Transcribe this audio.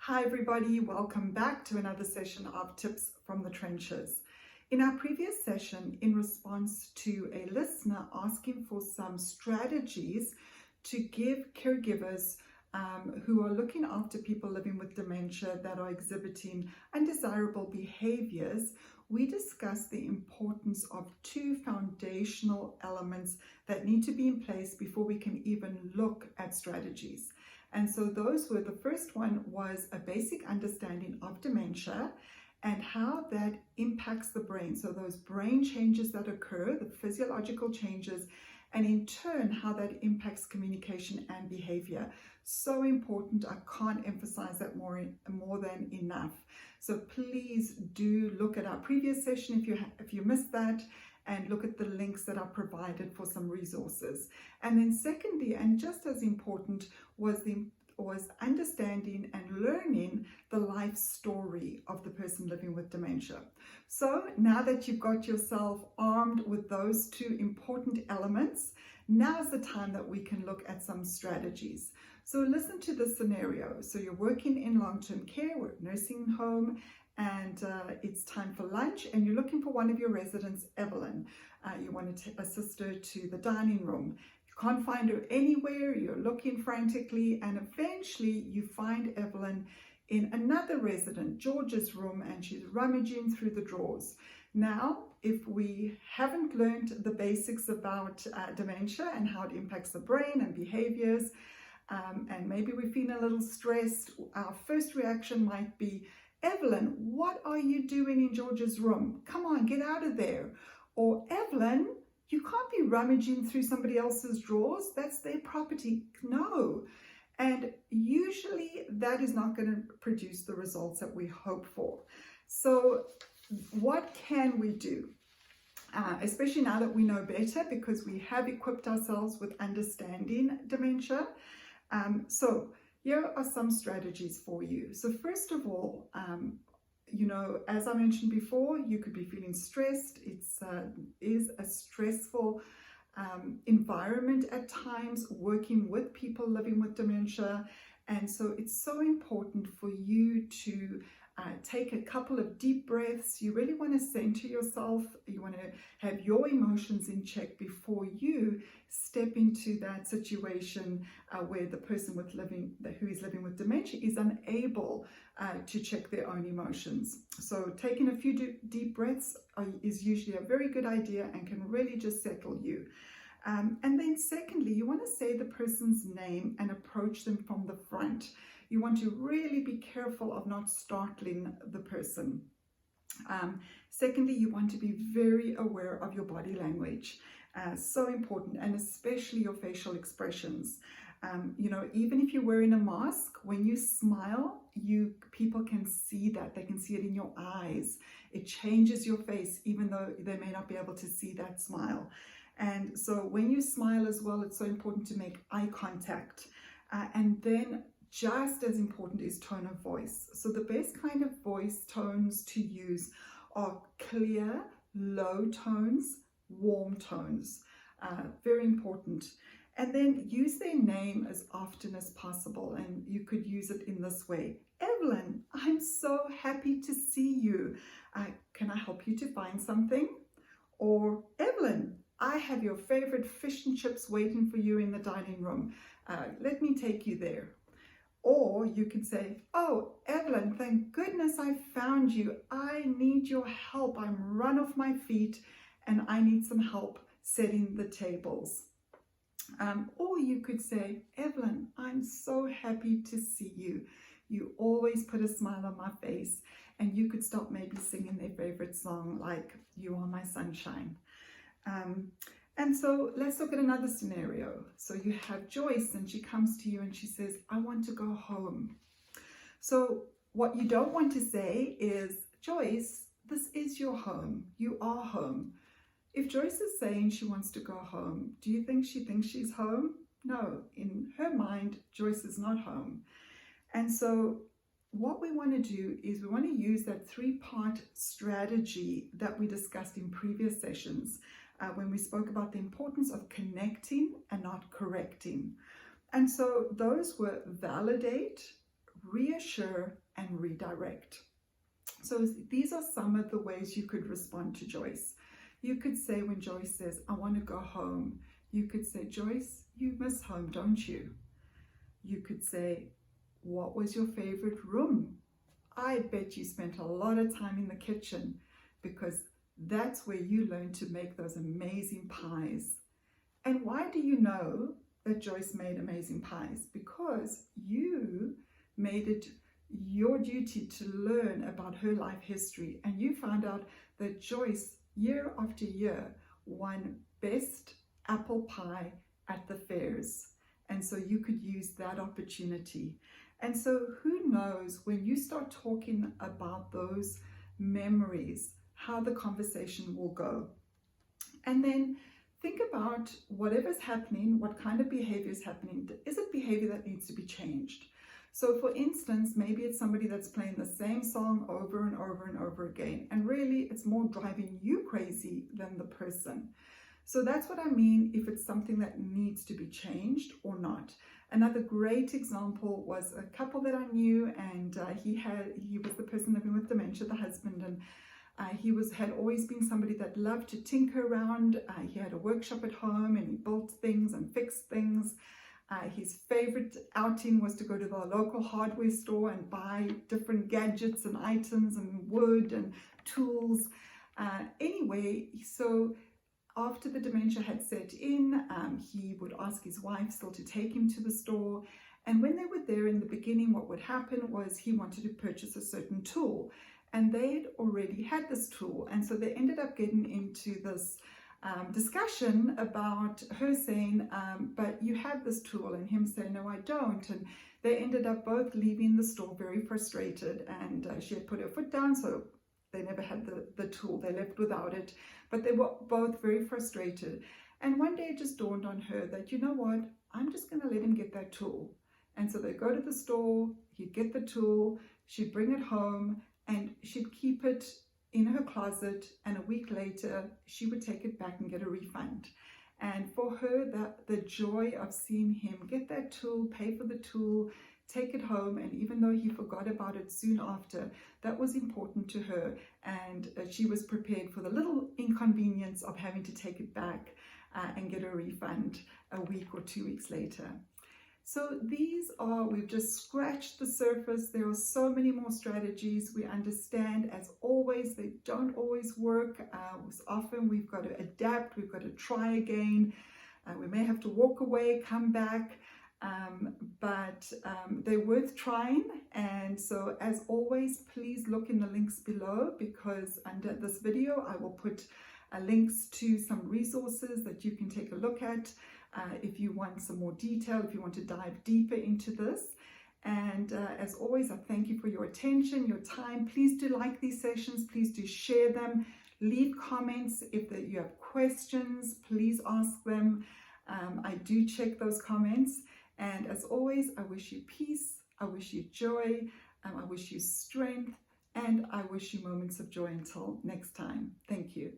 Hi everybody, welcome back to another session of Tips from the Trenches. In our previous session, in response to a listener asking for some strategies to give caregivers who are looking after people living with dementia that are exhibiting undesirable behaviors, we discussed the importance of two foundational elements that need to be in place before we can even look at strategies. And so those were, the first one was a basic understanding of dementia and how that impacts the brain. So those brain changes that occur, the physiological changes, and in turn, how that impacts communication and behavior. So important. I can't emphasize that more than enough. So please do look at our previous session if you missed that, and look at the links that are provided for some resources. And then secondly, and just as important, was understanding and learning the life story of the person living with dementia. So now that you've got yourself armed with those two important elements, now's the time that we can look at some strategies. So listen to this scenario. So you're working in long-term care or nursing home, and it's time for lunch, and you're looking for one of your residents, Evelyn. You want to assist her to the dining room. You can't find her anywhere, you're looking frantically, and eventually you find Evelyn in another resident, George's room, and she's rummaging through the drawers. Now, if we haven't learned the basics about dementia and how it impacts the brain and behaviors, and maybe we're feeling a little stressed, our first reaction might be, Evelyn, what are you doing in George's room? Come on, get out of there. Or Evelyn, you can't be rummaging through somebody else's drawers. That's their property. No. And usually that is not going to produce the results that we hope for. So what can we do? Especially now that we know better, because we have equipped ourselves with understanding dementia. So here are some strategies for you. So first of all, as I mentioned before, you could be feeling stressed. It is a stressful environment at times, working with people living with dementia. And so it's so important for you to take a couple of deep breaths. You really want to center yourself. You want to have your emotions in check before you step into that situation where the person who is living with dementia is unable to check their own emotions. So taking a few deep breaths is usually a very good idea and can really just settle you. And then secondly, you want to say the person's name and approach them from the front. You want to really be careful of not startling the person. Secondly, you want to be very aware of your body language. So important, and especially your facial expressions. Even if you're wearing a mask, when you smile, people can see that. They can see it in your eyes. It changes your face, even though they may not be able to see that smile. And so when you smile as well, it's so important to make eye contact. And then just as important is tone of voice. So the best kind of voice tones to use are clear, low tones, warm tones. Very important. And then use their name as often as possible. And you could use it in this way. Evelyn, I'm so happy to see you. Can I help you to find something? Or Evelyn, I have your favorite fish and chips waiting for you in the dining room. Let me take you there. Or you can say, oh, Evelyn, thank goodness I found you. I need your help. I'm run off my feet and I need some help setting the tables. Or you could say, Evelyn, I'm so happy to see you. You always put a smile on my face. And you could start maybe singing their favorite song like You Are My Sunshine. And so let's look at another scenario. So you have Joyce, and she comes to you and she says, I want to go home. So what you don't want to say is, Joyce, this is your home. You are home. If Joyce is saying she wants to go home, do you think she thinks she's home? No, in her mind, Joyce is not home. And so what we want to do is we want to use that three-part strategy that we discussed in previous sessions when we spoke about the importance of connecting and not correcting. And so those were validate, reassure, and redirect. So these are some of the ways you could respond to Joyce. You could say, when Joyce says, I want to go home, you could say, Joyce, you miss home, don't you? You could say, what was your favorite room? I bet you spent a lot of time in the kitchen, because that's where you learned to make those amazing pies. And why do you know that Joyce made amazing pies? Because you made it your duty to learn about her life history, and you found out that Joyce, year after year, won best apple pie at the fairs. And so you could use that opportunity. And so who knows, when you start talking about those memories, how the conversation will go. And then think about whatever's happening, what kind of behavior is happening. Is it behavior that needs to be changed? So for instance, maybe it's somebody that's playing the same song over and over and over again, and really it's more driving you crazy than the person. So that's what I mean, if it's something that needs to be changed or not. Another great example was a couple that I knew, and he was the person living with dementia, the husband, and he had always been somebody that loved to tinker around. He had a workshop at home, and he built things and fixed things. His favorite outing was to go to the local hardware store and buy different gadgets and items and wood and tools. Anyway, so after the dementia had set in, he would ask his wife still to take him to the store. And when they were there in the beginning, what would happen was he wanted to purchase a certain tool. And they had already had this tool. And so they ended up getting into this discussion about her saying, but you have this tool, and him saying, no, I don't. And they ended up both leaving the store very frustrated, and she had put her foot down, so they never had the tool. They left without it, but they were both very frustrated. And one day it just dawned on her that, you know what, I'm just going to let him get that tool. And so they go to the store, he'd get the tool, she'd bring it home, and she'd keep it in her closet, and a week later she would take it back and get a refund. And for her, the joy of seeing him get that tool, pay for the tool, take it home, and even though he forgot about it soon after, that was important to her, and she was prepared for the little inconvenience of having to take it back and get a refund a week or 2 weeks later. So we've just scratched the surface. There are so many more strategies. We understand, as always, they don't always work. Often we've got to adapt, we've got to try again. We may have to walk away, come back, but they're worth trying. And so as always, please look in the links below, because under this video, I will put links to some resources that you can take a look at. If you want some more detail, if you want to dive deeper into this. And as always, I thank you for your attention, your time. Please do like these sessions. Please do share them. Leave comments. If you have questions, please ask them. I do check those comments. And as always, I wish you peace. I wish you joy. I wish you strength. And I wish you moments of joy until next time. Thank you.